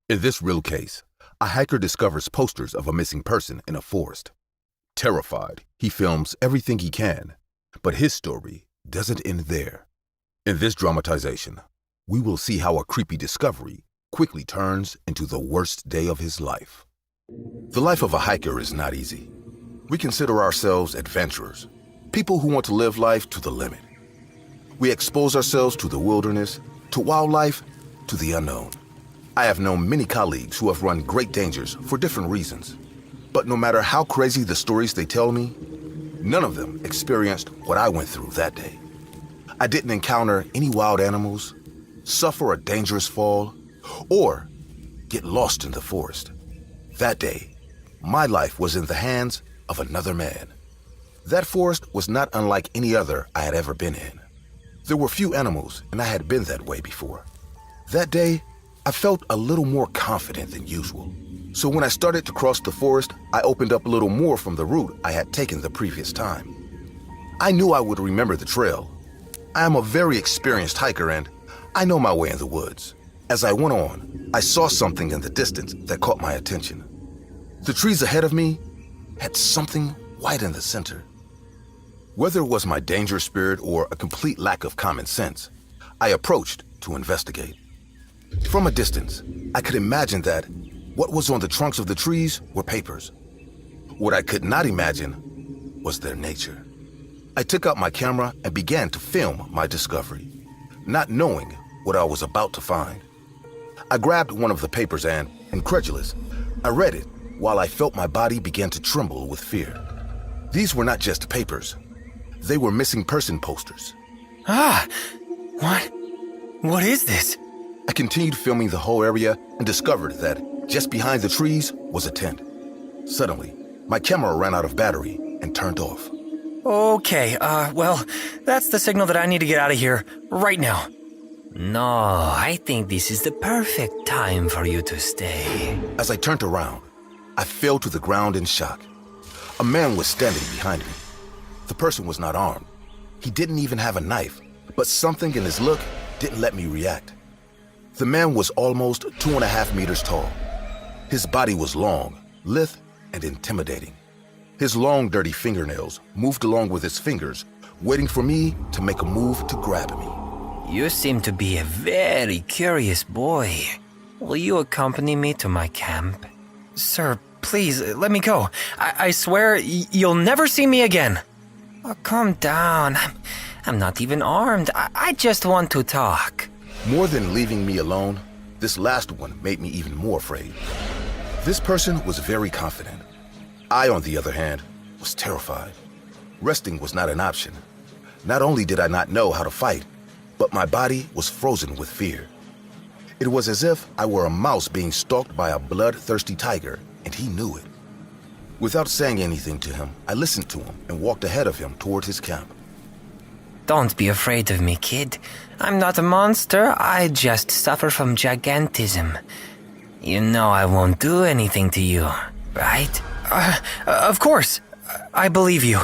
In this real case, a hiker discovers posters of a missing person in a forest. Terrified, he films everything he can, but his story doesn't end there. In this dramatization, we will see how a creepy discovery quickly turns into the worst day of his life. The life of a hiker is not easy. We consider ourselves adventurers, people who want to live life to the limit. We expose ourselves to the wilderness, to wildlife, to the unknown. I have known many colleagues who have run great dangers for different reasons. But no matter how crazy the stories they tell me, none of them experienced what I went through that day. I didn't encounter any wild animals, suffer a dangerous fall, or get lost in the forest. That day, my life was in the hands of another man. That forest was not unlike any other I had ever been in. There were few animals, and I had been that way before. That day, I felt a little more confident than usual. So when I started to cross the forest, I opened up a little more from the route I had taken the previous time. I knew I would remember the trail. I am a very experienced hiker and I know my way in the woods. As I went on, I saw something in the distance that caught my attention. The trees ahead of me had something white in the center. Whether it was my danger spirit or a complete lack of common sense, I approached to investigate. From a distance, I could imagine that what was on the trunks of the trees were papers. What I could not imagine was their nature. I took out my camera and began to film my discovery, not knowing what I was about to find. I grabbed one of the papers and, incredulous, I read it while I felt my body begin to tremble with fear. These were not just papers. They were missing person posters. What is this? I continued filming the whole area and discovered that just behind the trees was a tent. Suddenly, my camera ran out of battery and turned off. Okay, well, that's the signal that I need to get out of here right now. No, I think this is the perfect time for you to stay. As I turned around, I fell to the ground in shock. A man was standing behind me. The person was not armed. He didn't even have a knife, but something in his look didn't let me react. The man was almost 2.5 meters tall. His body was long, lithe, and intimidating. His long, dirty fingernails moved along with his fingers, waiting for me to make a move to grab me. You seem to be a very curious boy. Will you accompany me to my camp? Sir, please, let me go. I swear you'll never see me again. Oh, calm down. I'm not even armed. I just want to talk. More than leaving me alone, this last one made me even more afraid. This person was very confident. I, on the other hand, was terrified. Resting was not an option. Not only did I not know how to fight, but my body was frozen with fear. It was as if I were a mouse being stalked by a bloodthirsty tiger, and he knew it. Without saying anything to him, I listened to him and walked ahead of him toward his camp. Don't be afraid of me, kid. I'm not a monster. I just suffer from gigantism. You know I won't do anything to you, right? Of course. I believe you.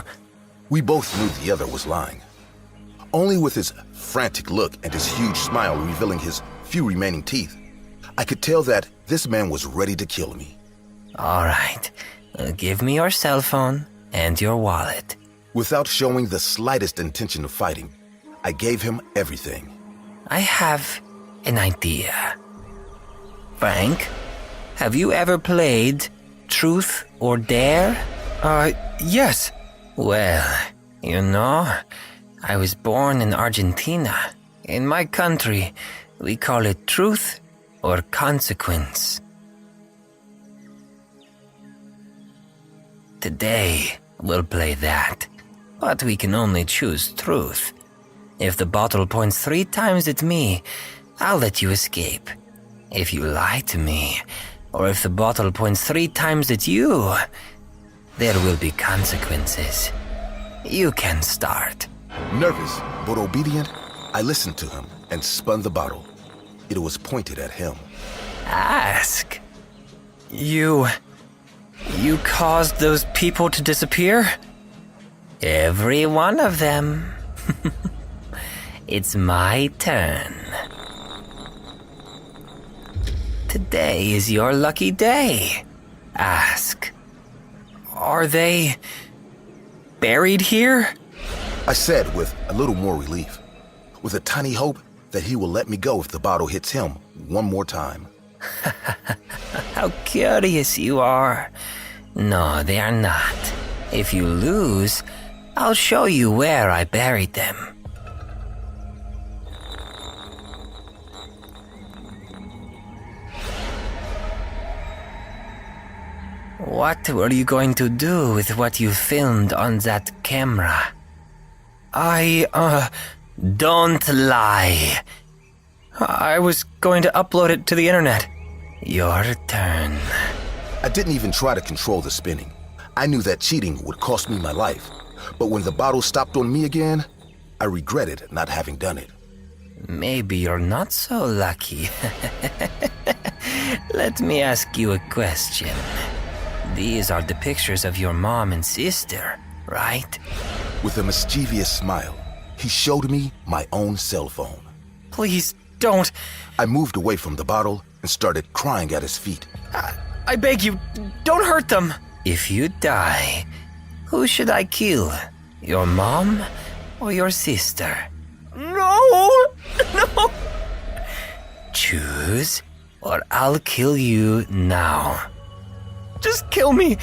We both knew the other was lying. Only with his frantic look and his huge smile revealing his few remaining teeth, I could tell that this man was ready to kill me. All right. Give me your cell phone and your wallet. Without showing the slightest intention of fighting, I gave him everything. I have an idea. Frank, have you ever played Truth or Dare? Yes. Well, you know, I was born in Argentina. In my country, we call it truth or consequence. Today, we'll play that. But we can only choose truth. If the bottle points 3 times at me, I'll let you escape. If you lie to me, or if the bottle points 3 times at you, there will be consequences. You can start. Nervous but obedient, I listened to him and spun the bottle. It was pointed at him. Ask. You caused those people to disappear? Every one of them. It's my turn. Today is your lucky day. Ask. Are they buried here? I said with a little more relief, with a tiny hope that he will let me go if the bottle hits him one more time. How curious you are. No, they are not. If you lose, I'll show you where I buried them. What were you going to do with what you filmed on that camera? Don't lie. I was going to upload it to the internet. Your turn. I didn't even try to control the spinning. I knew that cheating would cost me my life. But when the bottle stopped on me again, I regretted not having done it. Maybe you're not so lucky. Let me ask you a question. These are the pictures of your mom and sister, right? With a mischievous smile, he showed me my own cell phone. Please, don't. I moved away from the bottle and started crying at his feet. I beg you, don't hurt them. If you die, who should I kill? Your mom or your sister? No! No! Choose, or I'll kill you now. Just kill me.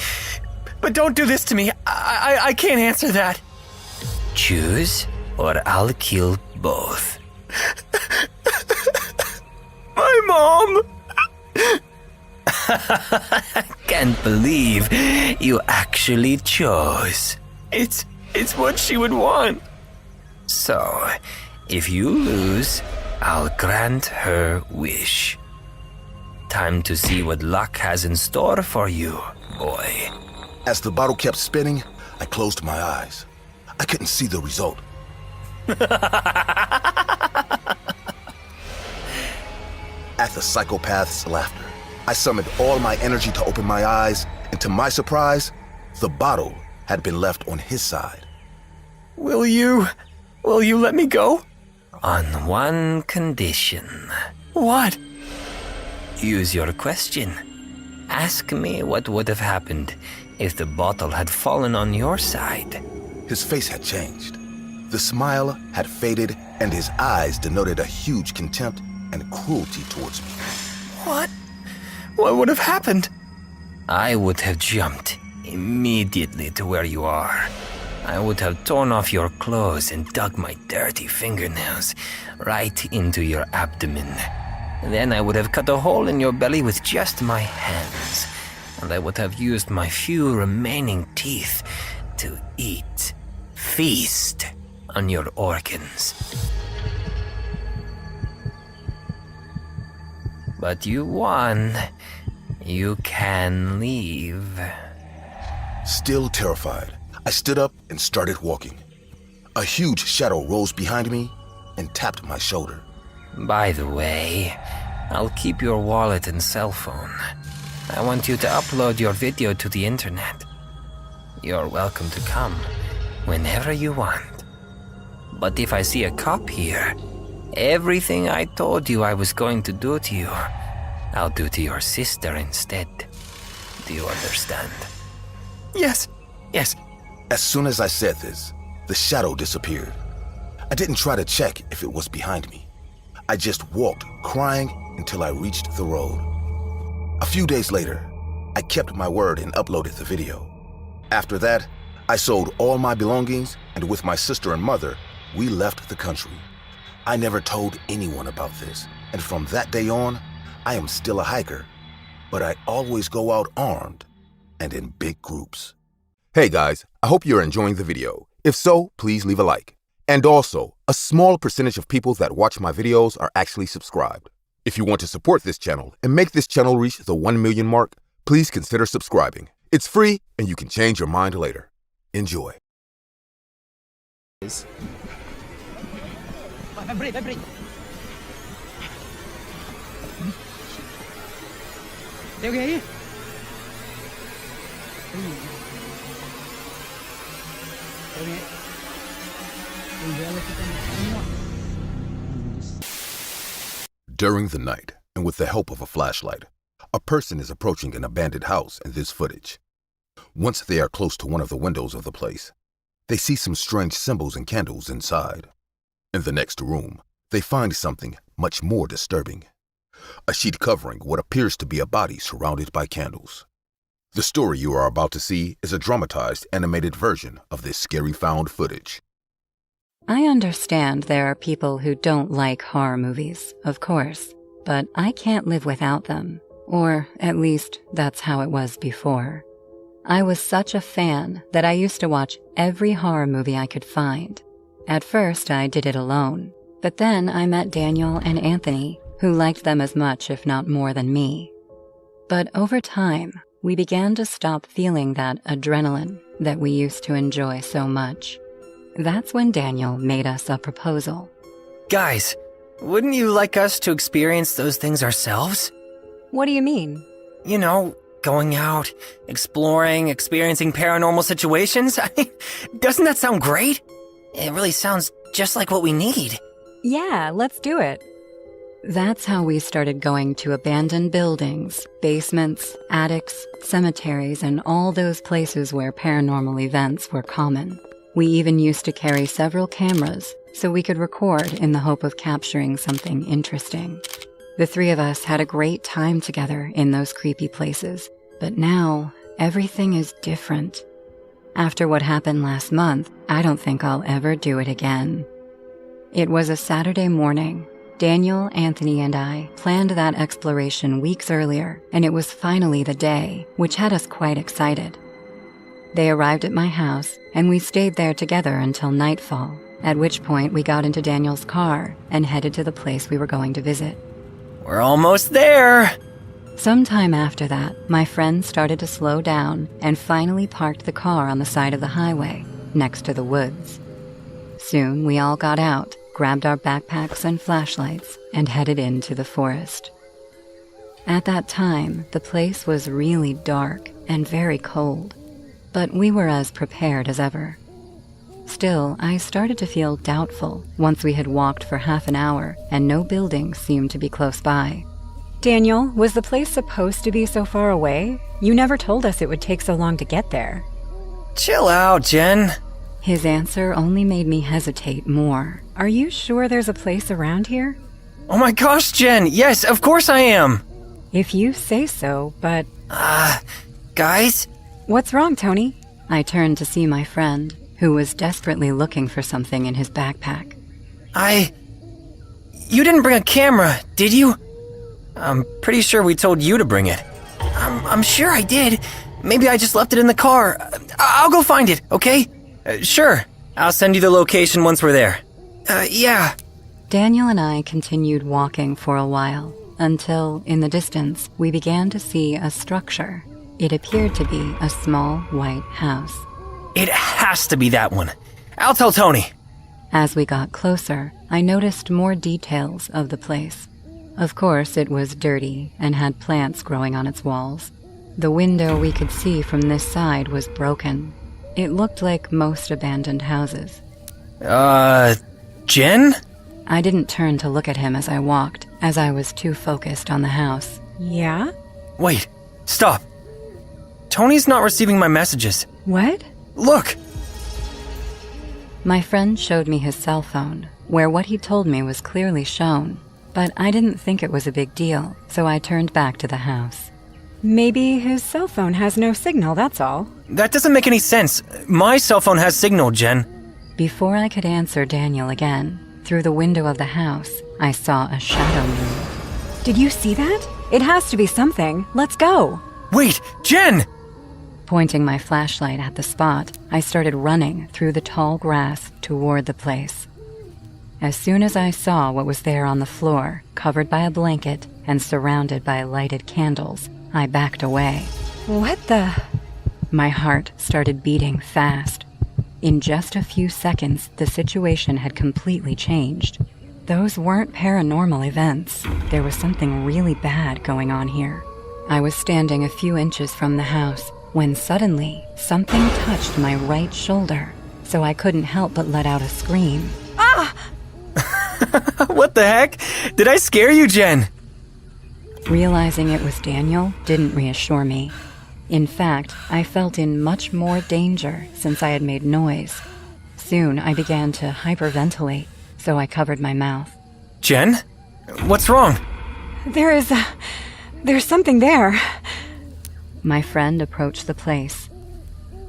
But don't do this to me. I can't answer that. Choose, or I'll kill both. My mom! Can't believe you actually chose. It's what she would want. So, if you lose, I'll grant her wish. Time to see what luck has in store for you, boy. As the bottle kept spinning, I closed my eyes. I couldn't see the result. At the psychopath's laughter, I summoned all my energy to open my eyes, and to my surprise, the bottle had been left on his side. Will you let me go? On one condition. What? Use your question. Ask me what would have happened if the bottle had fallen on your side. His face had changed. The smile had faded, and his eyes denoted a huge contempt and cruelty towards me. What? What would have happened? I would have jumped immediately to where you are. I would have torn off your clothes and dug my dirty fingernails right into your abdomen. Then I would have cut a hole in your belly with just my hands, and I would have used my few remaining teeth to feast on your organs. But you won. You can leave. Still terrified, I stood up and started walking. A huge shadow rose behind me and tapped my shoulder. By the way, I'll keep your wallet and cell phone. I want you to upload your video to the internet. You're welcome to come whenever you want. But if I see a cop here, everything I told you I was going to do to you, I'll do to your sister instead. Do you understand? Yes. As soon as I said this, the shadow disappeared. I didn't try to check if it was behind me. I just walked, crying, until I reached the road. A few days later, I kept my word and uploaded the video. After that, I sold all my belongings, and with my sister and mother, we left the country. I never told anyone about this, and from that day on, I am still a hiker, but I always go out armed and in big groups. Hey guys, I hope you're enjoying the video. If so, please leave a like. And also, a small percentage of people that watch my videos are actually subscribed. If you want to support this channel and make this channel reach the 1 million mark, please consider subscribing. It's free and you can change your mind later. Enjoy. Vibrate. Tem alguém aí? Tem alguém aí? Tem vela aqui também. During the night, and with the help of a flashlight, A person is approaching an abandoned house in this footage. Once they are close to one of the windows of the place, they see some strange symbols and candles inside. In the next room, they find something much more disturbing. A sheet covering what appears to be a body surrounded by candles. The story you are about to see is a dramatized, animated version of this scary found footage. I understand there are people who don't like horror movies, of course, but I can't live without them. Or, at least, that's how it was before. I was such a fan that I used to watch every horror movie I could find. At first, I did it alone, but then I met Daniel and Anthony, who liked them as much, if not more than me. But over time, we began to stop feeling that adrenaline that we used to enjoy so much. That's when Daniel made us a proposal. Guys, wouldn't you like us to experience those things ourselves? What do you mean? You know, going out, exploring, experiencing paranormal situations. I mean, doesn't that sound great? It really sounds just like what we need. Yeah, let's do it. That's how we started going to abandoned buildings, basements, attics, cemeteries, and all those places where paranormal events were common. We even used to carry several cameras so we could record in the hope of capturing something interesting. The three of us had a great time together in those creepy places, but now everything is different. After what happened last month, I don't think I'll ever do it again. It was a Saturday morning. Daniel, Anthony, and I planned that exploration weeks earlier, and it was finally the day, which had us quite excited. They arrived at my house, and we stayed there together until nightfall, at which point we got into Daniel's car and headed to the place we were going to visit. We're almost there! Sometime after that, my friend started to slow down and finally parked the car on the side of the highway, next to the woods. Soon we all got out, grabbed our backpacks and flashlights, and headed into the forest. At that time, the place was really dark and very cold, but we were as prepared as ever. Still, I started to feel doubtful once we had walked for half an hour and no buildings seemed to be close by. Daniel, was the place supposed to be so far away? You never told us it would take so long to get there. Chill out, Jen. His answer only made me hesitate more. Are you sure there's a place around here? Oh my gosh, Jen, yes, of course I am. If you say so, but... Guys? What's wrong, Tony? I turned to see my friend, who was desperately looking for something in his backpack. You didn't bring a camera, did you? I'm pretty sure we told you to bring it. I'm sure I did. Maybe I just left it in the car. I'll go find it, okay? Sure. I'll send you the location once we're there. Yeah. Daniel and I continued walking for a while, until, in the distance, we began to see a structure. It appeared to be a small white house. It has to be that one. I'll tell Tony. As we got closer, I noticed more details of the place. Of course, it was dirty and had plants growing on its walls. The window we could see from this side was broken. It looked like most abandoned houses. Jen? I didn't turn to look at him as I walked, as I was too focused on the house. Yeah? Wait, stop. Tony's not receiving my messages. What? Look! My friend showed me his cell phone, where what he told me was clearly shown, but I didn't think it was a big deal, so I turned back to the house. Maybe his cell phone has no signal, that's all. That doesn't make any sense. My cell phone has signal, Jen. Before I could answer Daniel again, through the window of the house, I saw a shadow move. Did you see that? It has to be something. Let's go. Wait, Jen! Pointing my flashlight at the spot, I started running through the tall grass toward the place. As soon as I saw what was there on the floor, covered by a blanket and surrounded by lighted candles, I backed away. What the... My heart started beating fast. In just a few seconds, the situation had completely changed. Those weren't paranormal events. There was something really bad going on here. I was standing a few inches from the house when suddenly something touched my right shoulder, so I couldn't help but let out a scream. Ah! What the heck? Did I scare you, Jen? Realizing it was Daniel didn't reassure me. In fact, I felt in much more danger since I had made noise. Soon I began to hyperventilate, so I covered my mouth. Jen? What's wrong? There's something there. My friend approached the place.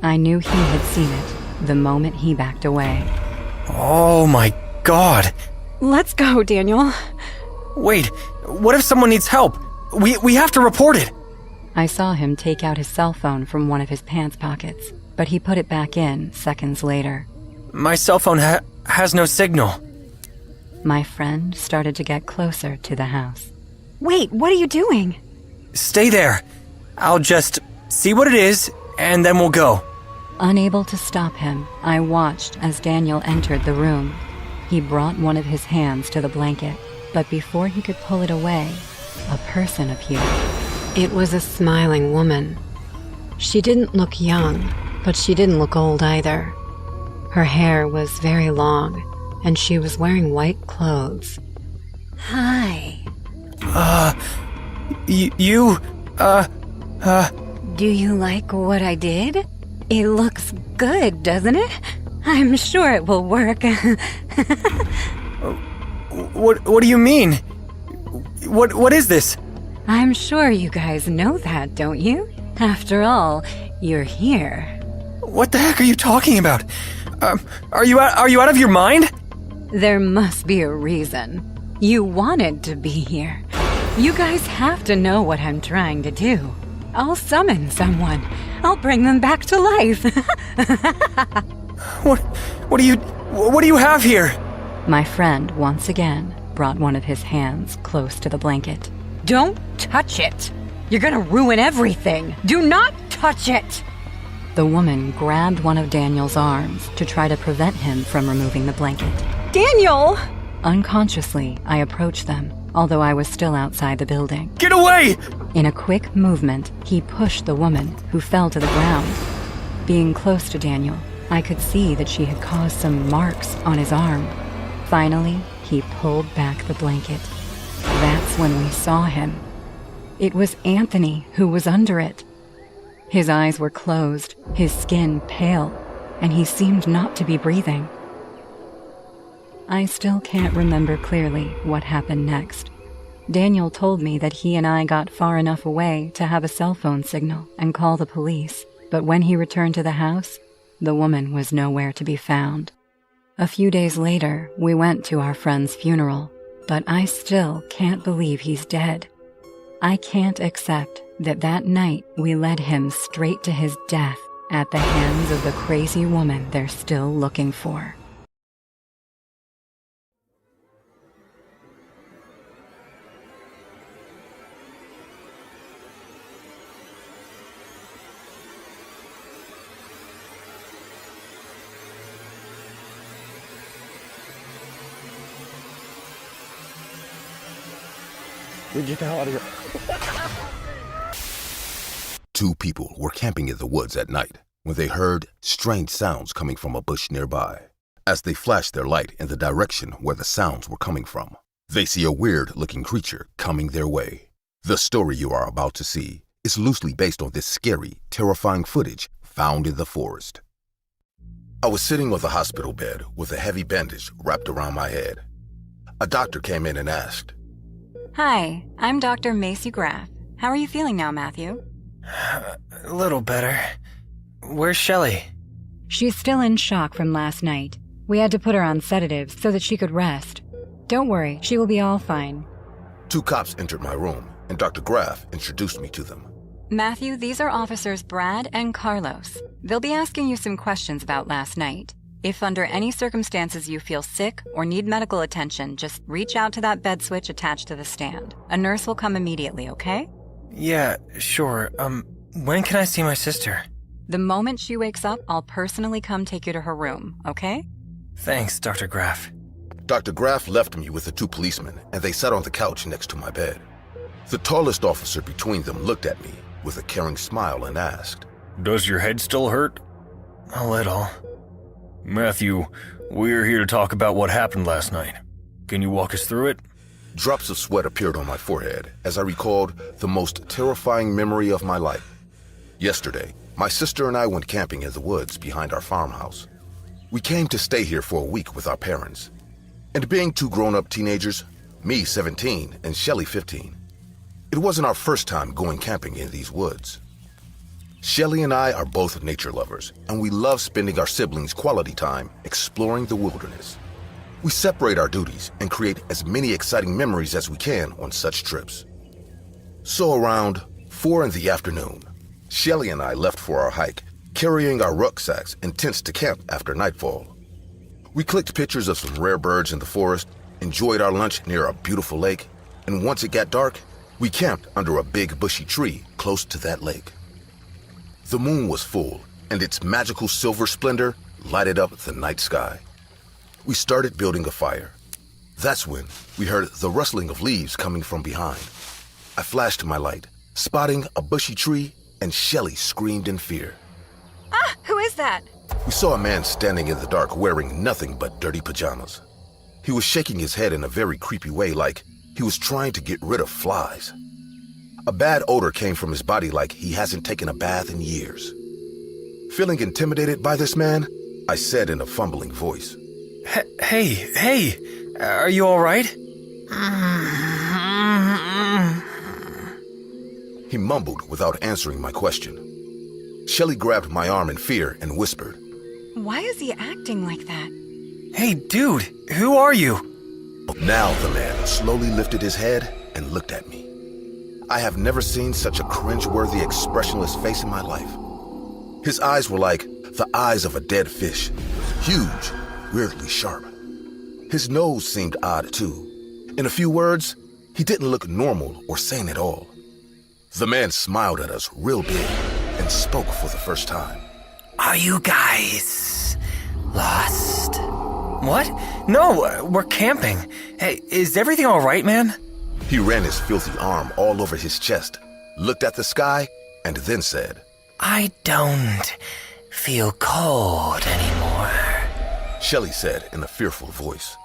I knew he had seen it the moment he backed away. Oh my God. Let's go, Daniel. Wait, what if someone needs help? We have to report it. I saw him take out his cell phone from one of his pants pockets, but he put it back in seconds later. My cell phone has no signal. My friend started to get closer to the house. Wait, what are you doing? Stay there. I'll just see what it is, and then we'll go. Unable to stop him, I watched as Daniel entered the room. He brought one of his hands to the blanket, but before he could pull it away, a person appeared. It was a smiling woman. She didn't look young, but she didn't look old either. Her hair was very long, and she was wearing white clothes. Hi. Do you like what I did? It looks good, doesn't it? I'm sure it will work. What do you mean? What is this? I'm sure you guys know that, don't you? After all, you're here. What the heck are you talking about? Are you out of your mind? There must be a reason. You wanted to be here. You guys have to know what I'm trying to do. I'll summon someone. I'll bring them back to life. What do you have here? My friend, once again, brought one of his hands close to the blanket. Don't touch it. You're gonna ruin everything. Do not touch it. The woman grabbed one of Daniel's arms to try to prevent him from removing the blanket. Daniel! Unconsciously, I approached them, although I was still outside the building. Get away! In a quick movement, he pushed the woman, who fell to the ground. Being close to Daniel, I could see that she had caused some marks on his arm. Finally, he pulled back the blanket. That's when we saw him. It was Anthony who was under it. His eyes were closed, his skin pale, and he seemed not to be breathing. I still can't remember clearly what happened next. Daniel told me that he and I got far enough away to have a cell phone signal and call the police, but when he returned to the house, the woman was nowhere to be found. A few days later, we went to our friend's funeral, but I still can't believe he's dead. I can't accept that night we led him straight to his death at the hands of the crazy woman they're still looking for. Get the hell out of here. Two people were camping in the woods at night when they heard strange sounds coming from a bush nearby. As they flashed their light in the direction where the sounds were coming from, they see a weird-looking creature coming their way. The story you are about to see is loosely based on this scary, terrifying footage found in the forest. I was sitting on the hospital bed with a heavy bandage wrapped around my head. A doctor came in and asked, Hi, I'm Dr. Macy Graff. How are you feeling now, Matthew? A little better. Where's Shelley? She's still in shock from last night. We had to put her on sedatives so that she could rest. Don't worry, she will be all fine. Two cops entered my room, and Dr. Graff introduced me to them. Matthew, these are officers Brad and Carlos. They'll be asking you some questions about last night. If under any circumstances you feel sick or need medical attention, just reach out to that bed switch attached to the stand. A nurse will come immediately, okay? Yeah, sure. When can I see my sister? The moment she wakes up, I'll personally come take you to her room, okay? Thanks, Dr. Graff. Dr. Graff left me with the two policemen, and they sat on the couch next to my bed. The tallest officer between them looked at me with a caring smile and asked, Does your head still hurt? A little. Matthew, we're here to talk about what happened last night. Can you walk us through it? Drops of sweat appeared on my forehead as I recalled the most terrifying memory of my life. Yesterday, my sister and I went camping in the woods behind our farmhouse. We came to stay here for a week with our parents. And being two grown-up teenagers, me 17 and Shelley 15, it wasn't our first time going camping in these woods. Shelley and I are both nature lovers, and we love spending our siblings' quality time exploring the wilderness. We separate our duties and create as many exciting memories as we can on such trips. So around 4 in the afternoon, Shelley and I left for our hike, carrying our rucksacks and tents to camp after nightfall. We clicked pictures of some rare birds in the forest, enjoyed our lunch near a beautiful lake, and once it got dark, we camped under a big bushy tree close to that lake. The moon was full, and its magical silver splendor lighted up the night sky. We started building a fire. That's when we heard the rustling of leaves coming from behind. I flashed my light, spotting a bushy tree, and Shelley screamed in fear. Ah, who is that? We saw a man standing in the dark wearing nothing but dirty pajamas. He was shaking his head in a very creepy way, like he was trying to get rid of flies. A bad odor came from his body like he hasn't taken a bath in years. Feeling intimidated by this man, I said in a fumbling voice, Hey, are you all right? He mumbled without answering my question. Shelley grabbed my arm in fear and whispered, Why is he acting like that? Hey, dude, who are you? Now the man slowly lifted his head and looked at me. I have never seen such a cringe-worthy, expressionless face in my life. His eyes were like the eyes of a dead fish, huge, weirdly sharp. His nose seemed odd too. In a few words, he didn't look normal or sane at all. The man smiled at us real big and spoke for the first time. Are you guys lost? What? No, we're camping. Hey, is everything all right, man? He ran his filthy arm all over his chest, looked at the sky, and then said, I don't feel cold anymore. Shelley said in a fearful voice.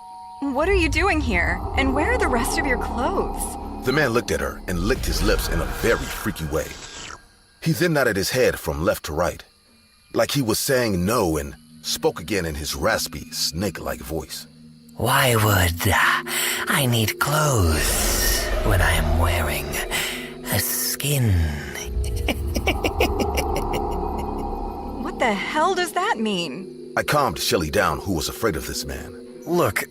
What are you doing here? And where are the rest of your clothes? The man looked at her and licked his lips in a very freaky way. He then nodded his head from left to right, like he was saying no, and spoke again in his raspy, snake-like voice. Why would I need clothes when I am wearing a skin? What the hell does that mean? I calmed Shelley down, who was afraid of this man. Look,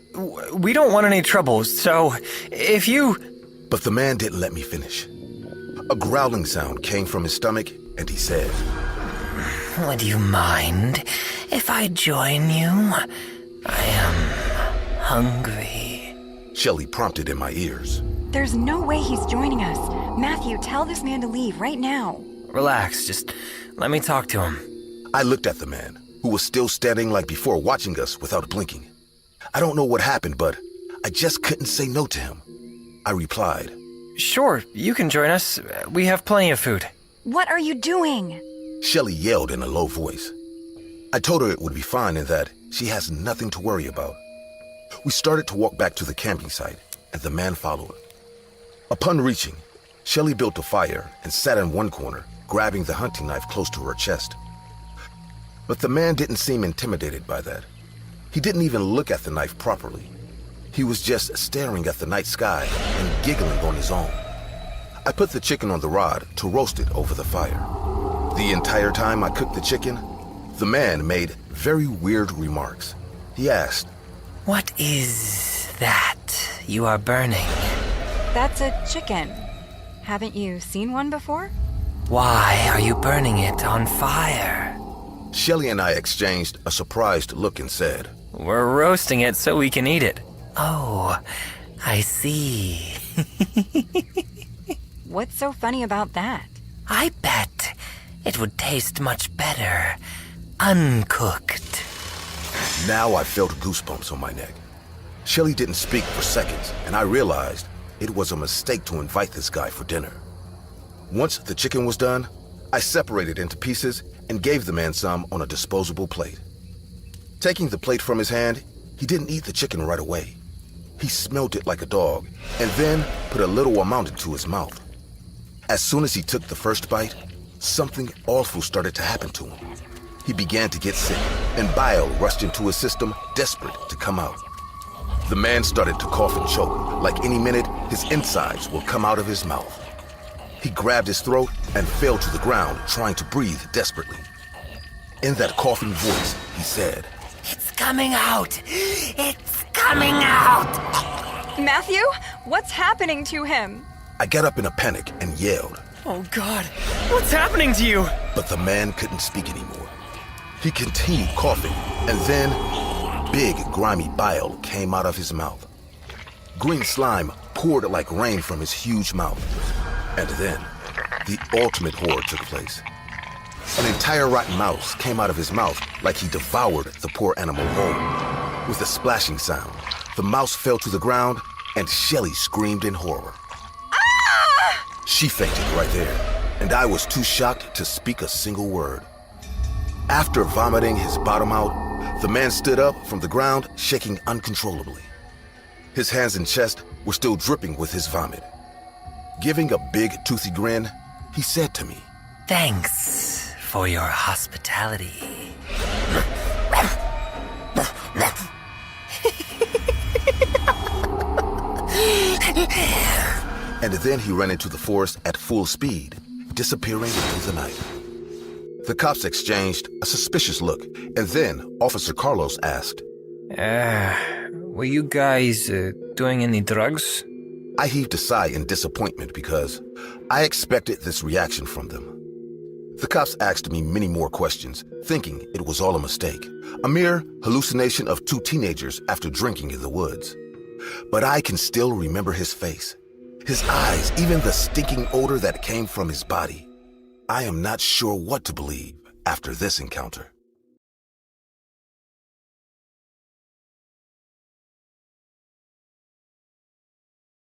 we don't want any trouble, so if you... But the man didn't let me finish. A growling sound came from his stomach, and he said, Would you mind if I join you? I am hungry. Shelley prompted in my ears. There's no way he's joining us. Matthew, tell this man to leave right now. Relax, just let me talk to him. I looked at the man, who was still standing like before, watching us without blinking. I don't know what happened, but I just couldn't say no to him. I replied, Sure, you can join us. We have plenty of food. What are you doing? Shelley yelled in a low voice. I told her it would be fine and that she has nothing to worry about. We started to walk back to the camping site, and the man followed. Upon reaching, Shelley built a fire and sat in one corner, grabbing the hunting knife close to her chest. But the man didn't seem intimidated by that. He didn't even look at the knife properly. He was just staring at the night sky and giggling on his own. I put the chicken on the rod to roast it over the fire. The entire time I cooked the chicken, the man made very weird remarks. He asked, What is that you are burning? That's a chicken. Haven't you seen one before? Why are you burning it on fire? Shelley and I exchanged a surprised look and said, We're roasting it so we can eat it. Oh, I see. What's so funny about that? I bet it would taste much better uncooked. Now I felt goosebumps on my neck. Shelley didn't speak for seconds, and I realized it was a mistake to invite this guy for dinner. Once the chicken was done, I separated into pieces and gave the man some on a disposable plate. Taking the plate from his hand, he didn't eat the chicken right away. He smelled it like a dog, and then put a little amount into his mouth. As soon as he took the first bite, something awful started to happen to him. He began to get sick, and bile rushed into his system, desperate to come out. The man started to cough and choke, like any minute his insides will come out of his mouth. He grabbed his throat and fell to the ground, trying to breathe desperately. In that coughing voice, he said, It's coming out! It's coming out! Matthew, what's happening to him? I got up in a panic and yelled. Oh God, what's happening to you? But the man couldn't speak anymore. He continued coughing, and then big, grimy bile came out of his mouth. Green slime poured like rain from his huge mouth. And then, the ultimate horror took place. An entire rotten mouse came out of his mouth like he devoured the poor animal whole. With a splashing sound, the mouse fell to the ground, and Shelley screamed in horror. Ah! She fainted right there, and I was too shocked to speak a single word. After vomiting his bottom out, the man stood up from the ground, shaking uncontrollably. His hands and chest were still dripping with his vomit. Giving a big, toothy grin, he said to me, Thanks for your hospitality. And then he ran into the forest at full speed, disappearing into the night. The cops exchanged a suspicious look, and then Officer Carlos asked, Were you guys doing any drugs? I heaved a sigh in disappointment because I expected this reaction from them. The cops asked me many more questions, thinking it was all a mistake, a mere hallucination of two teenagers after drinking in the woods. But I can still remember his face, his eyes, even the stinking odor that came from his body. I am not sure what to believe after this encounter.